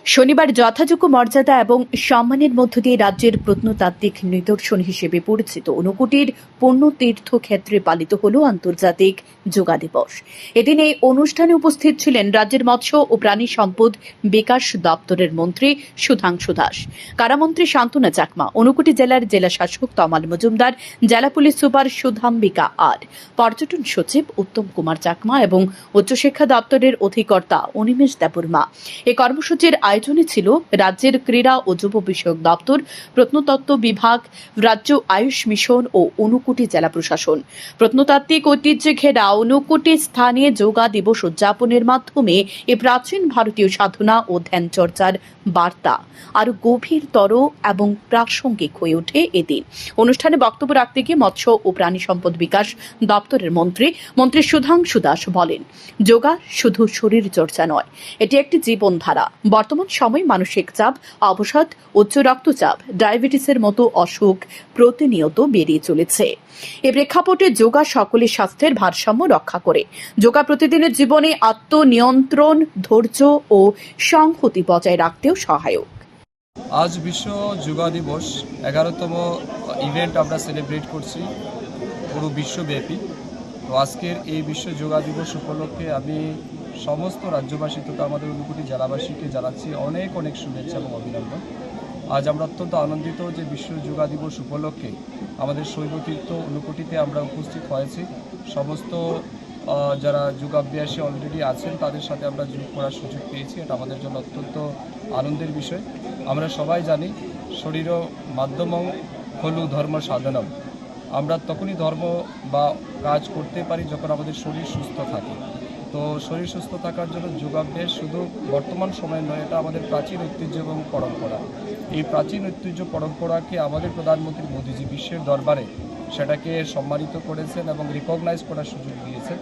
শনিবার যথাযোগ্য মর্যাদা এবং সম্মানের মধ্য দিয়ে রাজ্যের প্রত্নতাত্ত্বিক নিদর্শন হিসেবে পরিচিত ঊনকোটির পুণ্যতীর্থ ক্ষেত্রে পালিত হল আন্তর্জাতিক যোগা দিবস। এদিন এই অনুষ্ঠানে উপস্থিত ছিলেন রাজ্যের মৎস্য ও প্রাণী সম্পদ বিকাশ দপ্তরের মন্ত্রী সুধাংশু দাস, কারামন্ত্রী শান্তনা চাকমা, ঊনকোটি জেলার জেলা শাসক তমাল মজুমদার, জেলা পুলিশ সুপার সুধাম্বিকা আর, পর্যটন সচিব উত্তম কুমার চাকমা এবং উচ্চশিক্ষা দপ্তরের অধিকর্তা অনিমেষ দেববর্মা। এই কর্মসূচির আয়োজনে ছিল রাজ্যের ক্রীড়া ও যুব বিষয়ক দপ্তর, প্রত্নতত্ত্ব বিভাগ, রাজ্য আয়ুষ মিশন ও ঊনকোটি জেলা প্রশাসন। প্রত্নতাত্ত্বিক ঐতিহ্যে ঘেরা ঊনকোটি স্থানে যোগা দিবস উদযাপনের মাধ্যমে এই প্রাচীন ভারতীয় সাধনা ও ধ্যান চর্চার বার্তা আরো গভীরতর এবং প্রাসঙ্গিক হয়ে ওঠে এদিন। অনুষ্ঠানে বক্তব্য রাখতে গিয়ে মৎস্য ও প্রাণী সম্পদ বিকাশ দপ্তরের মন্ত্রী সুধাংশু দাস বলেন, যোগা শুধু শরীর চর্চা নয়, এটি একটি জীবনধারা। বর্তমান সময়ে মানসিক চাপ, অবসাদ, উচ্চ রক্তচাপ, ডায়াবেটিসের মতো অসুখ প্রতিনিয়ত বেড়ে চলেছে। এ প্রেক্ষাপটে যোগা সকলের স্বাস্থ্যের ভারসাম্য রক্ষা করে। যোগা প্রতিদিনের জীবনে আত্মনিয়ন্ত্রণ, ধৈর্য ও সংহতি বজায় রাখতেও সহায়ক। আজ বিশ্ব যোগা দিবস 11তম ইভেন্ট আমরা সেলিব্রেট করছি পুরো বিশ্বব্যাপী। তো আজকের এই বিশ্ব যোগা দিবস উপলক্ষে আমি সমস্ত রাজ্যবাসী তথা আমাদের ঊনকোটি জেলাবাসীকে জানাচ্ছি অনেক অনেক শুভেচ্ছা এবং অভিনন্দন। আজ আমরা অত্যন্ত আনন্দিত যে বিশ্ব যোগা দিবস উপলক্ষে আমাদের শৈবতীর্থ ঊনকোটিতে আমরা উপস্থিত হয়েছি। সমস্ত যারা যোগাভ্যাসী অলরেডি আছেন তাদের সাথে আমরা যোগ করার সুযোগ পেয়েছি। এটা আমাদের জন্য অত্যন্ত আনন্দের বিষয়। আমরা সবাই জানি শরীর মাধ্যমং খলু ধর্ম সাধনম। আমরা তখনই ধর্ম বা কাজ করতে পারি যখন আমাদের শরীর সুস্থ থাকে। তো শরীর সুস্থ থাকার জন্য যোগাভ্যাস শুধু বর্তমান সময় নয়, এটা আমাদের প্রাচীন ঐতিহ্য এবং পরম্পরা। এই প্রাচীন ঐতিহ্য পরম্পরাকে আমাদের প্রধানমন্ত্রী মোদীজি বিশ্বের দরবারে সেটাকে সম্মানিত করেছেন এবং রিকগনাইজ করার সুযোগ দিয়েছেন।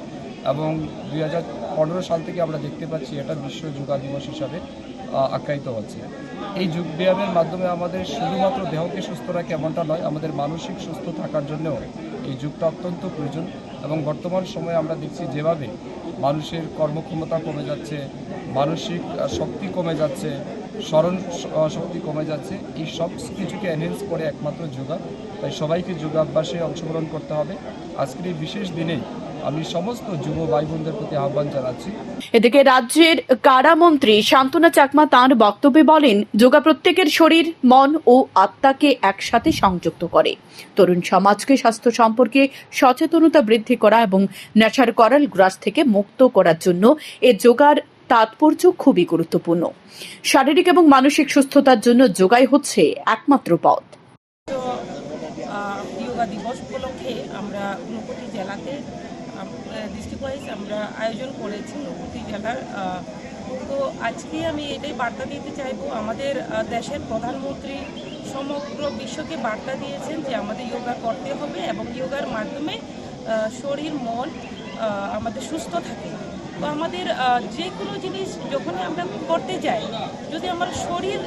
এবং 2015 সাল থেকে আমরা দেখতে পাচ্ছি এটা বিশ্ব যোগা দিবস হিসাবে আখ্যায়িত হচ্ছে। এই যোগ ব্যায়ামের মাধ্যমে আমাদের শুধুমাত্র দেহকে সুস্থ রাখে এমনটা নয়, আমাদের মানসিক সুস্থ থাকার জন্যও এই যুগটা অত্যন্ত প্রয়োজন। এবং বর্তমান সময়ে আমরা দেখছি যেভাবে মানুষের কর্মক্ষমতা কমে যাচ্ছে, মানসিক শক্তি কমে যাচ্ছে, স্মরণ শক্তি কমে যাচ্ছে, এই সব কিছুকে এনহ্যান্স করে একমাত্র যোগা। তাই সবাইকে যোগাভ্যাসে অংশগ্রহণ করতে হবে। আজকের এই বিশেষ দিনে আমি সমস্ত যুব ভাই বোনদের প্রতি আহ্বান জানাচ্ছি। এদিকে রাজ্যের কারামন্ত্রী শান্তনা চাকমা তাঁর বক্তব্যে বলেন, যোগা প্রত্যেকের শরীর, মন ও আত্মাকে একসাথে সংযুক্ত করে। তরুণ সমাজকে স্বাস্থ্য সম্পর্কে সচেতনতা বৃদ্ধি করা এবং নেশার করাল গ্রাস থেকে মুক্ত করার জন্য এ যোগার তাৎপর্য খুবই গুরুত্বপূর্ণ। শারীরিক এবং মানসিক সুস্থতার জন্য যোগাই হচ্ছে একমাত্র পথ। যোগা দিবস উপলক্ষে আমরা ঊনকোটি জেলাতে ডিস্ট্রিক্ট ওয়াইজ আমরা আয়োজন করেছি ঊনকোটি জেলার। তো আজকে আমি এটাই বার্তা দিতে চাইবো, আমাদের দেশের প্রধানমন্ত্রী সমগ্র বিশ্বকে বার্তা দিয়েছেন যে আমাদের যোগা করতে হবে এবং যোগার মাধ্যমে শরীর মন আমাদের সুস্থ থাকে। তো আমাদের যে কোনো জিনিস যখন আমরা করতে যাই, যদি আমার শরীর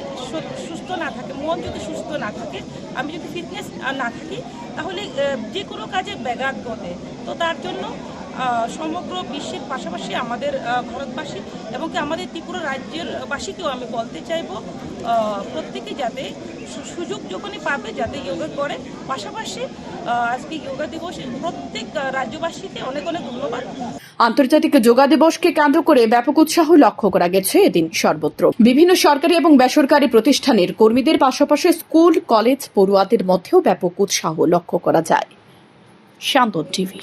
সুস্থ না থাকে, মন যদি সুস্থ না থাকে, আমি যদি ফিটনেস না থাকি, তাহলে যে কোনো কাজে ব্যাঘাত ঘটে। তো তার জন্য সমগ্র বিশ্বের পাশাপাশি আমাদের ভারতবাসী এবং আমাদের ত্রিপুরা রাজ্যের বাসীকেও আমি বলতে চাইব, প্রত্যেকে যাতে সুযোগ যখনই পাবে যাতে যোগা করে। পাশাপাশি আজকে যোগা দিবস প্রত্যেক রাজ্যবাসীকে অনেক অনেক ধন্যবাদ। আন্তর্জাতিক যোগা দিবসকে কেন্দ্র করে ব্যাপক উৎসাহ লক্ষ্য করা গেছে এদিন সর্বত্র। বিভিন্ন সরকারি এবং বেসরকারি প্রতিষ্ঠানের কর্মীদের পাশাপাশি স্কুল, কলেজ পড়ুয়াদের মধ্যেও ব্যাপক উৎসাহ লক্ষ্য করা যায়। শান্তন টিভি।